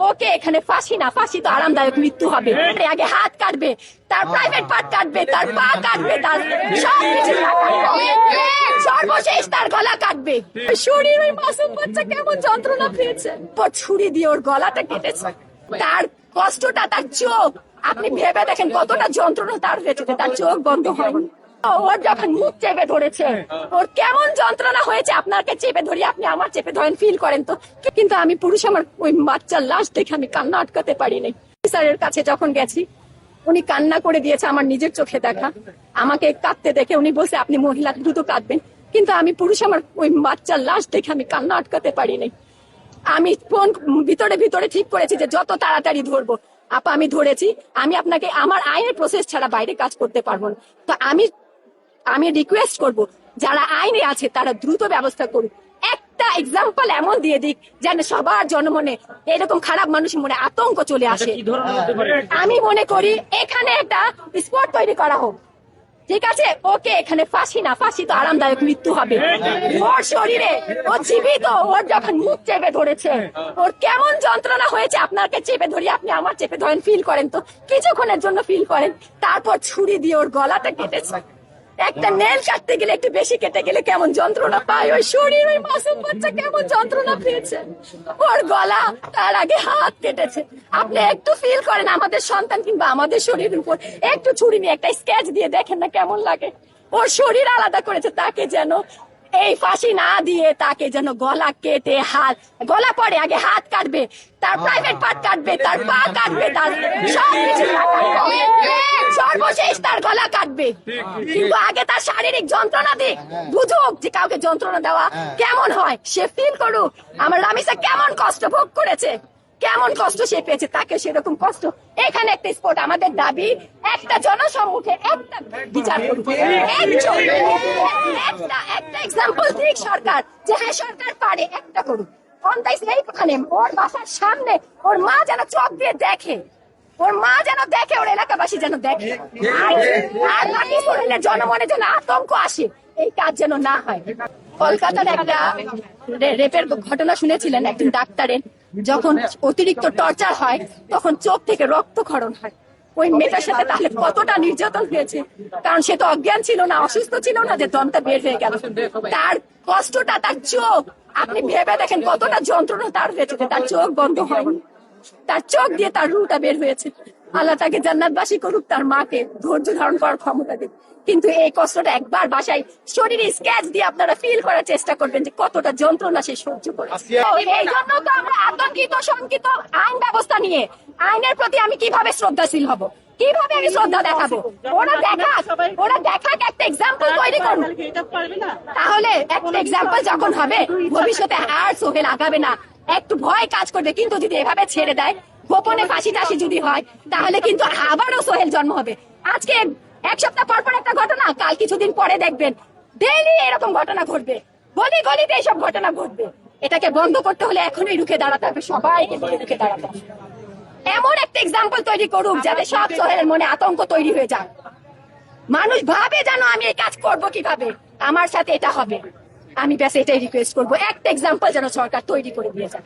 ওকে এখানে ফাঁসি না, ফাঁসি তো আরামদায়ক মৃত্যু হবে। আগে হাত কাটবে, তার প্রাইভেট পার্ট কাটবে, তার পা কাটবে, তার সবকিছু সর্বশেষ তার গলা কাটবে। শরীর ওই মাসুম বাচ্চা কেমন যন্ত্রণা পেয়েছে, ছুরি দিয়ে ওর গলাটা কেটেছে। তার কষ্টটা, তার চোখ, আপনি ভেবে দেখেন কতটা যন্ত্রণা তার হয়েছে, তার চোখ বন্ধ হয়নি। ওর যখন মুখ চেপে ধরেছে, ওর কেমন যন্ত্রণা হয়েছে। আপনাকে চেপে ধরি, আপনি আমার চেপে ধরেন, ফিল করেন তো। কিন্তু আমি পুরুষ, আমার ওই বাচ্চার লাশ দেখে আমি কান্না আটকাতে পারিনি। অফিসারের কাছে যখন গেছি, উনি কান্না করে দিয়েছে, আমার নিজের চোখে দেখা। আমাকে কাঁদতে দেখে উনি বলছে আপনি মহিলা, দ্রুত কাঁদবেন। কিন্তু আমি পুরুষ, আমার ওই বাচ্চার লাশ দেখে আমি কান্না আটকাতে পারিনি। আমি ফোন ভিতরে ভিতরে ঠিক করেছি যে যত তাড়াতাড়ি ধরবো। আপা আমি ধরেছি, আমি আপনাকে আমার আইনের প্রসেস ছাড়া বাইরে কাজ করতে পারবো না। তো আমি রিকোয়েস্ট করব, যারা আইনে আছে তারা দ্রুত ব্যবস্থা করুক। একটা এক্সাম্পল এমন দিয়ে দিক যেন সবার জনমনে, এরকম খারাপ মানুষের মনে আতঙ্ক চলে আসে। আমি মনে করি এখানে একটা স্পট তৈরি করা হোক, ঠিক আছে? ওকে এখানে ফাঁসি না, ফাঁসি তো আরামদায়ক মৃত্যু হবে। ওর শরীরে, ও জীবিত, ওর যখন মুখ চেপে ধরেছে, ওর কেমন যন্ত্রণা হয়েছে। আপনাকে চেপে ধরি, আপনি আমার চেপে ধরেন, ফিল করেন তো, কিছুক্ষণের জন্য ফিল করেন। তারপর ছুরি দিয়ে ওর গলাটা কেটেছে। একটা নেল কাটতে গেলে, একটু বেশি কেটে গেলে কেমন যন্ত্রণা পায়। ওই শরীর, ওই মাসুম বাচ্চা কেমন যন্ত্রণা পেয়েছে। ওর গলা, তার আগে হাত কেটেছে। আপনি একটু ফিল করেন আমাদের সন্তান কিংবা আমাদের শরীরের উপর একটু ছুরি নিয়ে একটা স্কেচ দিয়ে দেখেন না কেমন লাগে। ওর শরীর আলাদা করেছে, তাকে যেন এই ফাঁসি না দিয়ে তাকে যেন গলা কেটে, হাত গলা পরে আগে হাত কাটবে, তার প্রাইভেট পার্ট কাটবে, তার পা কাটবে, তার সবকিছু সর্বশেষ তার গলা কাটবে। কিন্তু আগে তার শারীরিক যন্ত্রণা দিক, বুঝুক যে কাউকে যন্ত্রণা দেওয়া কেমন হয়, সে ফিল করুক আমার রামিসা কেমন কষ্ট ভোগ করেছে, কেমন কষ্ট সে পেয়েছে, তাকে সেরকম কষ্ট। এখানে একটা স্পট, আমাদের দাবি একটা জনসম্মুখে একটা বিচার করুক। একটা এক্সাম্পল দিক সরকার, যে হ্যাঁ সরকার পারে, একটা করুক। এইখানে ওর বাসার সামনে ওর মা যেন চোখ দিয়ে দেখে, ওর মা যেন দেখে, ওর এলাকাবাসী যেন দেখে, আর বাকি শরীরের জনমনে যেন আতঙ্ক আসে, এই কাজ যেন না হয়। কলকাতার একটা রেপের ঘটনা শুনেছিলেন, একজন ডাক্তারের যখন অতিরিক্ত টর্চার হয় তখন চোখ থেকে রক্তক্ষরণ হয়। ওই মেয়েটার সাথে তাহলে কতটা নির্যাতন হয়েছে, কারণ সে তো অজ্ঞান ছিল না, অসুস্থ ছিল না যে দমটা বের হয়ে গেল। তার কষ্টটা, তার চোখ, আপনি ভেবে দেখেন কতটা যন্ত্রণা তার হয়েছে, তার চোখ বন্ধ হয়নি, তার চোখ দিয়ে তার রুটা বের হয়েছে। আল্লাহ তাকে জান্নাতবাসী করুক, তার মাকে ধৈর্য ধারণ করার ক্ষমতা দিক। কিন্তু এই কষ্টটা একবার বাসায় শরীরে স্কেচ দিয়ে আপনারা ফিল করার চেষ্টা করবেন যে কতটা যন্ত্রণা সে সহ্য করেছে। এই জন্য তো আমরা আতঙ্কিত, শঙ্কিত আইন ব্যবস্থা নিয়ে। আইনের প্রতি আমি কিভাবে শ্রদ্ধাশীল হব, কিভাবে আমি শ্রদ্ধা দেখাবো? ওরা দেখাক একটা এক্সাম্পল তৈরি করুন। তাহলে একটা এক্সাম্পল যখন হবে, ভবিষ্যতে আর সোহেল আগাবে না, একটু ভয় কাজ করবে। কিন্তু যদি এভাবে ছেড়ে দেয়, গোপনে ফাঁসি টাসি যদি হয়, তাহলে কিন্তু আবারও সোহেল জন্ম হবে। আজকে এক সপ্তাহ পর পর একটা ঘটনা, কাল কিছুদিন পরে দেখবেন ডেইলি এরকম ঘটনা ঘটবে, গলি গলিতে এইসব ঘটনা ঘটবে। এটাকে বন্ধ করতে হলে এখনই রুখে দাঁড়াতে হবে, সবাইকে রুখে দাঁড়াতে হবে। এমন একটা এক্সাম্পল তৈরি করুক যাতে সব সোহেলের মনে আতঙ্ক তৈরি হয়ে যায়, মানুষ ভাবে যেন আমি এই কাজ করব কিভাবে, আমার সাথে এটা হবে। আমি ব্যাস এটাই রিকোয়েস্ট করবো, একটা এক্সাম্পল যেন সরকার তৈরি করে দিয়ে যায়।